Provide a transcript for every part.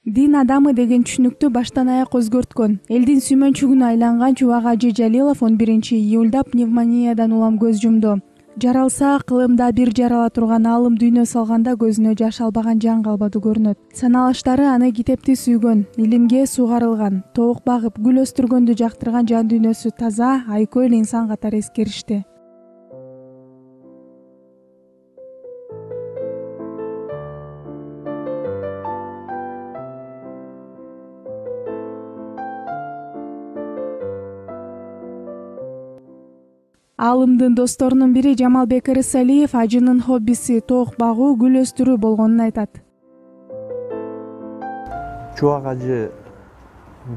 Дин адамы деген түшүнүктү баштан аяк өзгөрткөн. Элдин сүймөнчүгүнө айланган Чубак Ажы Жалилов 11-июлда пневмониядан улам көз жумду. Жаралса, кылымда бир жарала турган алым дүйнө салганда көзүнө жаш албаган жан калбады көрүнөт. Саналаштары аны китепти сүйгөн, илимге сугарылган, тоок багып, гүл өстүргөндү жактырган жан дүйнөсү таза, айкөл инсан катары эскеришти. Алымдын досторунун бири Жамалбек Ырысалиев Ажынын хоббиси тоок багуу, гүл өстүрүү болгонун айтат. Чубак Ажы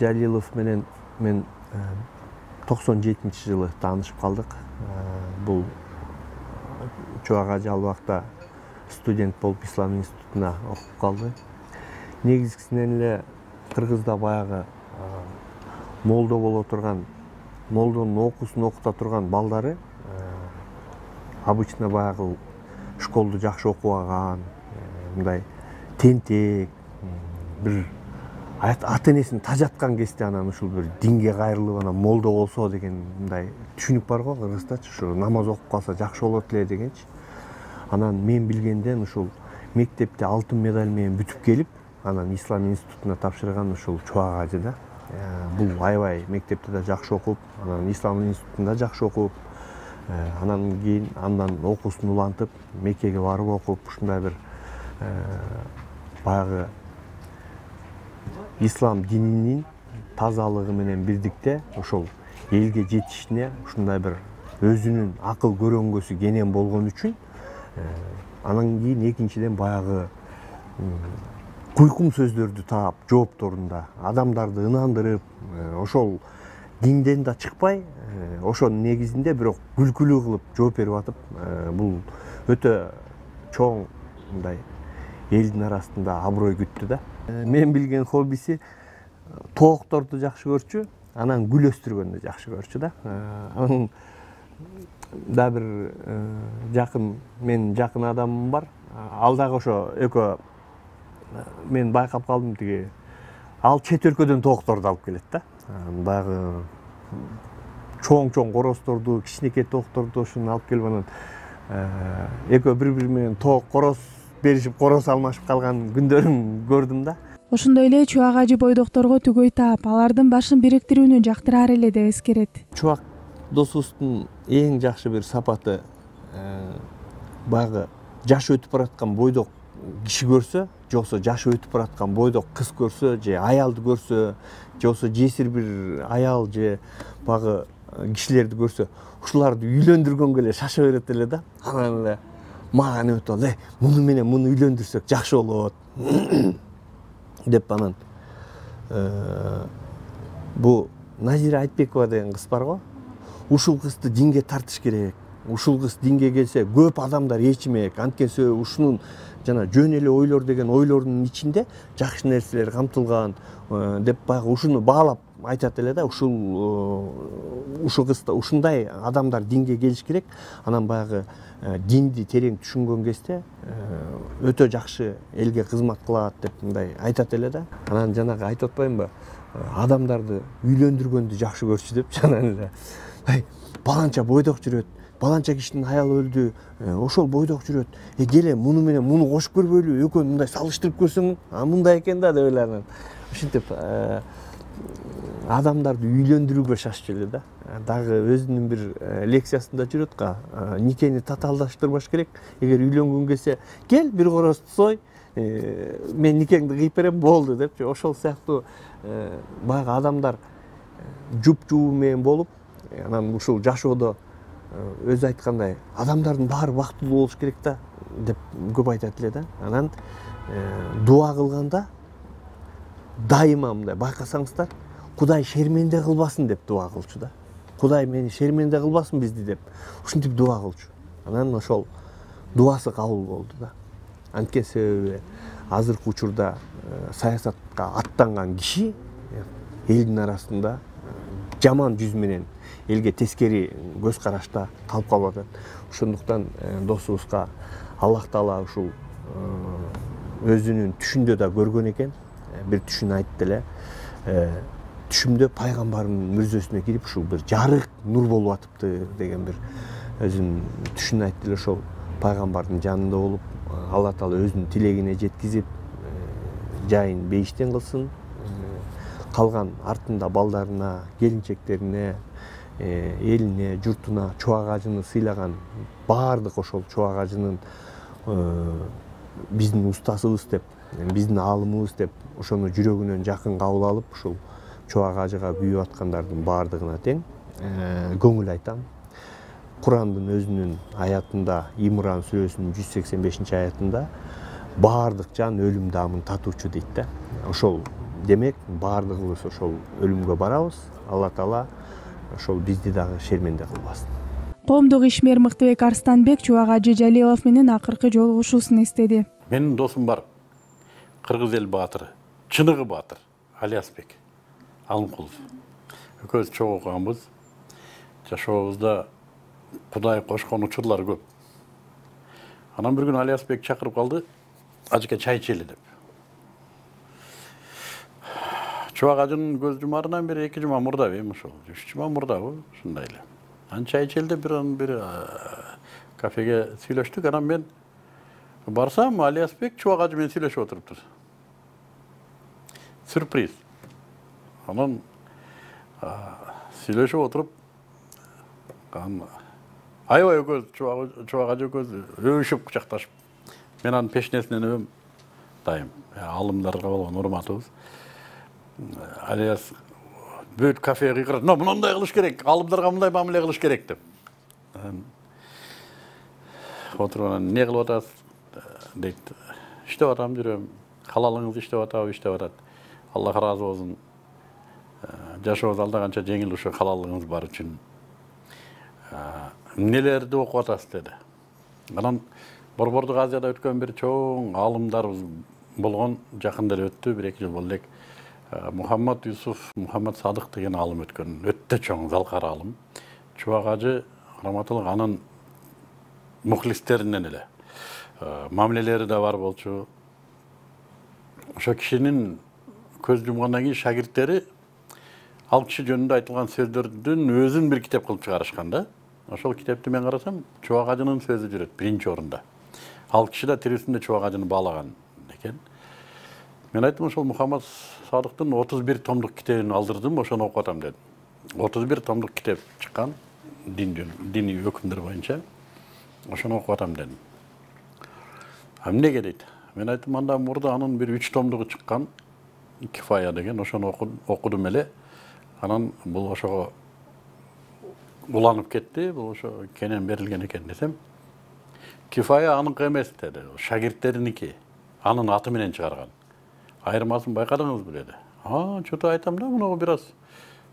Жалилов менен мен 97-жылы таанышып калдык. Бул Чубак Ажы ал убакта студент болуп Ислам институтуна окуп калды. Негизгисинен эле Кыргызда баягы молдо боло турган, молдонун окуусун окута турган балдары обычно баягы школду жакшы окубаган, мындай тентек, бир ата-энесин тажаткан кезде анан ушул бир динге кайрылып анан молдо болсо деген мындай түшүнүк бар го Кыргыздачы, ушу намаз окуп калса жакшы болот эле дегенчи. Анан мен билгенден ушул мектепте алтын медаль менен бүтүп келип, анан Ислам институтуна тапшырган ушул Чубак Ажы да. Бул аябай мектепте да жакшы окуп, анан Ислам институтунда жакшы окуп, анан кийин андан окуусун улантып, Меккеге барып окуп, ушундай бир баягы ислам дининин тазалыгы менен бирдикте ошол элге жетишине ушундай бир өзүнүн акыл көрөңгөсү кенен болгон үчүн, анан кийин экинчиден баягы куйкум сөздөрдү таап жоопторунда адамдарды ынандырып, ошол динден да чыкпай, ошонун негизинде бирок күлкүлүү кылып жооп берип атып, бул өтө чоң мындай элдин арасында аброй күттү да. Мен билген хоббиси тоокторду жакшы көрчү, анан гүл өстүргөндү жакшы көрчү да. Анын да бир менин жакын адамым бар. Ал дагы ошо экөө мен байкап калдым, тиги ал чет өлкөдөн тоокторду алып келет да. Баягы чоң корозторду, кичинекей тоокторду ошону алып келип анан экөө бири-бири менен тоок короз беришип, короз алмашып калган күндөрүн көрдүм да. Ошондой эле Чубак Ажы бойдокторго түгөй таап, алардын башын бириктирүүнү жактырар эле деп эскерет. Чубак досубуздун эң жакшы бир сапаты баягы жаш өтүп бараткан бойдок киши көрсө, же болбосо жашы өтүп бараткан бойдок кыз көрсө, же аялды көрсө, же болбосо жесир бир аял же баягы кишилерди көрсө, ушуларды үйлөндүргөнгө эле шаша берет эле да. Анан эле мага неметип алды, муну менен муну үйлөндүрсөк жакшы болот деп анан бу Назира Айтбекова деген кыз бар го. Ушул кызды динге тартыш керек. Ушул кыз динге келсе көп адамдар ээчимек. Анткени ушунун жана жөн эле ойлор деген ойлорунун ичинде жакшы нерселер камтылган деп баягы ушуну баалап айтат эле да. Ушул кызда ушундай адамдар динге келиш керек. Анан баягы динди терең түшүнгөн кезде өтө жакшы элге кызмат кылат деп мындай айтат эле да. Анан жанагы айтып атпаймынбы? Адамдарды үйлөндүргөндү жакшы көрчү деп, анан эле баланча бойдок жүрөт, баланча кишинин аялы өлдү, ошол бойдок жүрөт. Келе муну менен муну кошуп көрбөйлү, экөөнү мындай салыштырып көрсөң, мындай экен да деп эле анан ушинтип адамдарды үйлөндүрүүгө шашчу эле да. Дагы өзүнүн бир лекциясында жүрөт го, никени татаалдаштырбаш керек. Эгер үйлөнгүң келсе, кел бир корозду сой, мен никеңди кыйып берем болду депчи. Ошол сыяктуу баягы адамдар жуп-жубу менен болуп, анан ушул жашоодо өзү айткандай адамдардын баары бактылуу болуш керек да деп көп айтат эле да. Анан дуа кылганда дайыма мындай байкасаңыздар, Кудай шерменде кылбасын деп дуа кылчу да. Кудай мени шерменде кылбасын бизди деп ушинтип дуа кылчу. Анан ошол дуасы кабыл болду да. Анткени себеби азыркы учурда саясатка аттанган киши элдин арасында жаман жүз менен элге тескери көз карашта калып калып атат. Ошондуктан досубузга Аллах Таала ушул өзүнүн түшүндө да көргөн экен. bir түшүн айтты эле. Түшүмдө пайгамбардын мүрзөсүнө кирип ушул бир жарык нур болуп атыпты деген бир өзүнүн түшүн айтты эле. Ошол пайгамбардын жанында болуп, Алла Таала өзүнүн тилегине жеткизип, жайын бейиштен кылсын. Калган артында балдарына, келинчектерине, элине, журтуна чубак ажыны сыйлаган баардык ошол чубак ажынын биздин устасыбыз деп, биздин аалымыбыз деп ошону жүрөгүнөн жакын кабыл алып, ушул чубак ажыга күйүп аткандардын баардыгына тең көңүл айтам. Курандын өзүнүн аятында, Имран сүрөсүнүн 185-аятында баардык жан өлүм даамын татуучу дейт да. Ошол демек баардыгыбыз ошол өлүмгө барабыз. Алла Таала ошол бизди дагы шерменде кылбасын. Коомдук ишмер Мыктыбек Арстанбек чубак ажы Жалилов менен акыркы жолугушуусун эстеди. Менин досум бар. Кыргыз эл баатыры, чыныгы баатыр Алиасбек Алымкулов. Экөөбүз чогуу окуганбыз. Жашообузда Кудай кошкон учурлар көп. Анан бир күн Алиасбек чакырып калды, ажыке чай ичели деп. Чубак ажынын көз жумарынан бери 2 жума мурдабы эми ошол. 3 жума мурдабы, ушундай эле. Анан чай ичелде бир кафеге сүйлөштүк. Анан мен барсам, Алиасбек чубак ажы менен сүйлөшүп отуруптур. Сюрприз. Анан сүйлөшүп отуруп, аябай экөөбүз чубак ажы экөөбүз өбүшүп кучакташып. Мен анын пешнесинен өбөм дайым. Алымдарга болгон урматыбыз. Алиас бүт кафеге кыйкырат. Мындай кылыш керек, алымдарга мындай мамиле кылыш керек деп. Отуруп не кылып атасыз дейт. Иштеп атам жүрөм. Халалыңыз иштеп атабы, иштеп атат. Аллах разы болсун. Жашообуз алда канча жеңил ушу халалыңыз бар үчүн. Нелерди окуп атасыз деди. Анан Борбордук Азияда өткөн бир чоң алымдарыбыз болгон, жакында эле өттү, 1-2 жыл болду элек. Мухаммад Юсуф, Мухаммад Садык деген алым өткөн, өтө чоң залкар алым. Чубак ажы раматылык анын мухлистеринен эле. Мамилелери да бар болчу. Ошо кишинин көз жумгандан кийин шагирттери ал киши жөнүндө айтылган сөздөрдүн өзүн бир китеп кылып чыгарышкан да. Ошол китепти мен карасам, чубак ажынын сөзү жүрөт биринчи орунда. Ал киши да тирүүсүндө чубак ажыны баалаган экен. Мен айттым, ошол Мухаммад Садыктын 31 томдук китебин алдырдым, ошону окуп атам дедим. 31 томдук китеп чыккан диний өкүмдөр боюнча. Ошону окуп атам дедим. Эмнеге дейт? Мен айттым, андан мурда анын бир 3 томдугу чыккан, Кифая деген, ошону окудум эле. Анан бул ошого уланып кетти, бул ошо кенен берилген экен десем. Кифая аныкы эмес деди, шагирттериники, анын аты менен чыгарган. Айырмасын байкадыңызбы деди. Чото айтам да, муну бир аз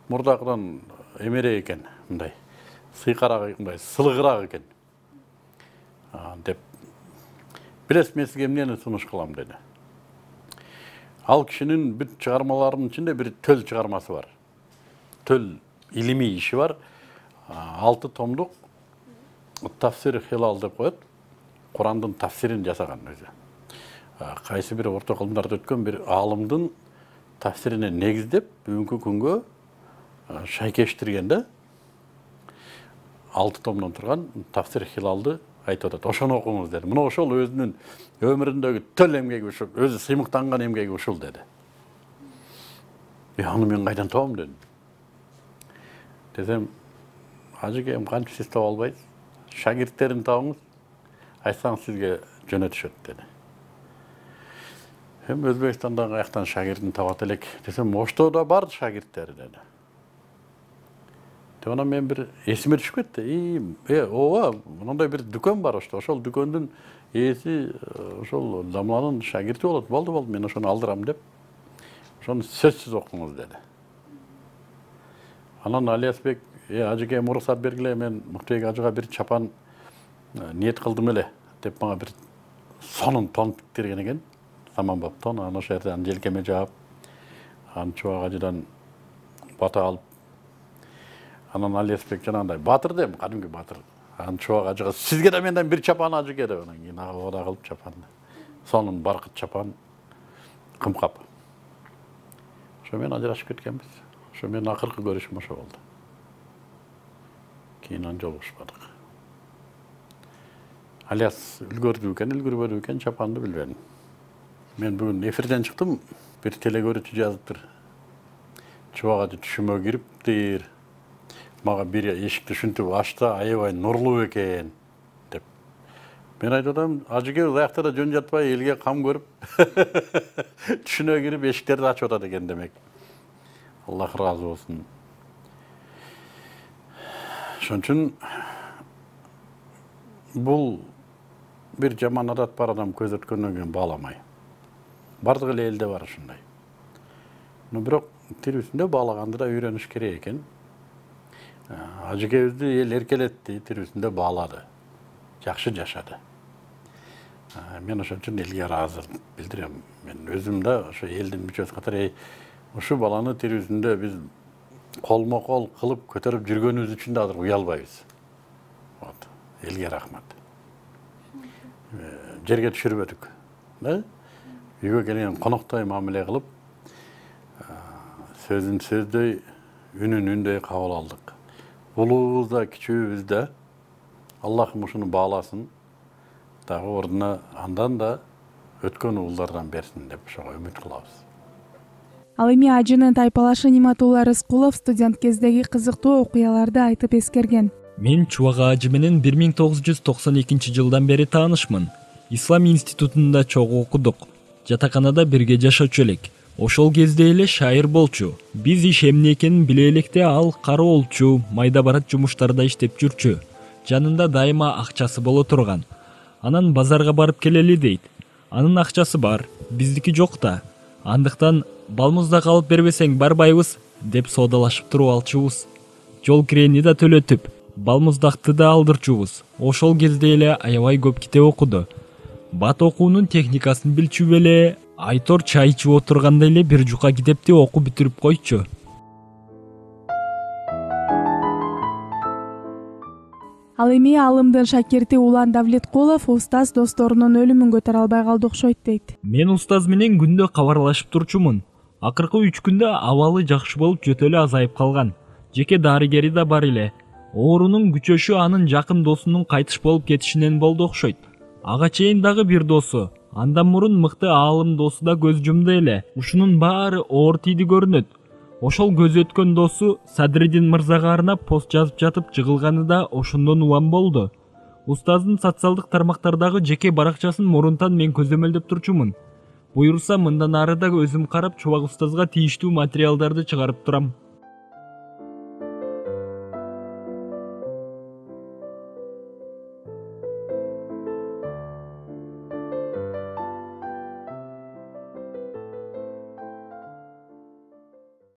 мурдакыдан эмерек экен, мындай. Сыйкараак, мындай сылыгыраак экен. Деп билесиз, мен сизге эмнени сунуш кылам деди. Ал кишинин бүт чыгармаларынын ичинде бир төл чыгармасы бар. Төл илимий иши бар. 6 томдук тафсир хилал деп коет. Курандын тафсирин жасаган өзү. Кайсы бир орто кылымдарда өткөн бир аалымдын тафсирине негиздеп, бүгүнкү күнгө шайкештирген да. 6 томдон турган тафсир хилалды айтып атат. Ошону окуңуз деди. Мына ошол өзүнүн өмүрүндөгү төл эмгеги ушул, өзү сыймыктанган эмгеги ушул деди. Аны мен кайдан табам дедим. Десем, ажыке кантип сиз таба албайсыз? Шагирттерин табыңыз, айтсаңыз сизге жөнөтүшөт деди. Өзбекстандан каяктан шагирдин табат элек десем, Оштоодо бар шагирттери деди. Анан мен бир эсиме түшүп кетти. Ооба, мындай бир дүкөн бар Ошто. Ошол дүкөндүн ээси ошол заманын шагирти болот. Болду, мен ошону алдырам деп. Ошону сөзсүз окуңуз деди. Анан Алиасбек, ажыке уруксат бергиле, мен Мыктыбек ажыга бир чапан ниет кылдым эле деп мага бир сонун тон тиктирген экен. Саманбап тон, анан ошол жерден желкеме жаап, анан чубак ажыдан бата алып. Анан Алиасбек жанагындай батыр дем, кадимки батыр. Анан чубак ажыга сизге да менден бир чапан ажыке деп, анан кийин ага кылып чапанды. Сонун баркыт чапан, кымкап. Ошо менен ажырашып кеткенбиз. Ошо менен акыркы көрүшүм ошо болду. Кийин анан жолугушпадык. Алияс үлгөрдү экен, үлгөрбөдү экен, чапанды билбедим. Мен бүгүн эфирден чыктым, бир телегөрүүчү жазыптыр. Чубак ажы түшүмө кириптир. Мага бир эшикти ушинтип ачты, аябай нурлуу экен деп. Мен айтып атам, ажыгебиз аякта да жөн жатпай элге кам көрүп түшүнө кирип эшиктерди ачып атат экен демек. Аллах разы болсун. Ошон үчүн бул бир жаман адат бар, адам көз өткөндөн кийин бааламай. Бардык эле элде бар ушундай. Бирок тирүүсүндө баалаганды да үйрөнүш керек экен. Ажыгебизди эл эркелетти, тирүүсүндө баалады. Жакшы жашады. Мен ошон үчүн элге ыраазы билдирем. Мен өзүм да ошо элдин мүчөсү катары ушу баланы тирүүсүндө биз колмо-кол кылып көтөрүп жүргөнүбүз үчүн да азыр уялбайбыз. Вот. Элге рахмат. Жерге түшүрбөдүк. Үйгө келген коноктой мамиле кылып, сөзүн сөздөй, үнүн үндөй кабыл алдык. Улуубуз да, кичүүбүз да Аллахым ушуну бааласын, дагы ордуна андан да өткөн уулдардан берсин деп ошого үмүт кылабыз. Ал эми ажынын тайпалашы Ниматулла Рыскулов студент кездеги кызыктуу окуяларды айтып эскерген. Мен Чубак ажы менен 1992-жылдан бери таанышмын. Ислам институтунда чогуу окудук. Жатаканада бирге жашачу элек. Ошол кезде эле шайыр болчу. Биз иш эмне экенин биле электе ал кары болчу, майда барат жумуштарда иштеп жүрчү. Жанында дайыма акчасы боло турган. Анан базарга барып келели дейт. Анын акчасы бар, биздики жок да. Андыктан балмузда калып бербесең барбайбыз деп соодалашып туруп алчубуз. Жол кирени да төлөтүп, балмуздакты да алдырчубуз. Ошол кезде эле аябай көп китеп окуду. Бат окуунун техникасын билчү беле, Айтор чай ичип отурганда эле бир жука китепти окуп бүтүрүп койчу. Ал эми алымдын шакирти Улан Давлеткулов устаз досторунун өлүмүн көтөрө албай калды окшойт дейт. Мен устаз менен күндө кабарлашып турчумун. Акыркы 3 күндө абалы жакшы болуп жөтө эле азайып калган. Жеке дарыгери да бар эле. Оорунун күчөшү анын жакын досунун кайтыш болуп кетишинен болду окшойт. Ага чейин дагы бир досу, андан мурун мыкты аалым досу да көз жумду эле. Ушунун баары оор тийди көрүнөт. Ошол көз өткөн досу Садриддин мырзага арнап пост жазып жатып жыгылганы да ошондон улам болду. Устаздын социалдык тармактардагы жеке баракчасын мурунтан мен көзөмөлдөп турчумун. Буйрса мындан ары да өзүм карап Чубак устазга тийиштүү материалдарды чыгарып турам.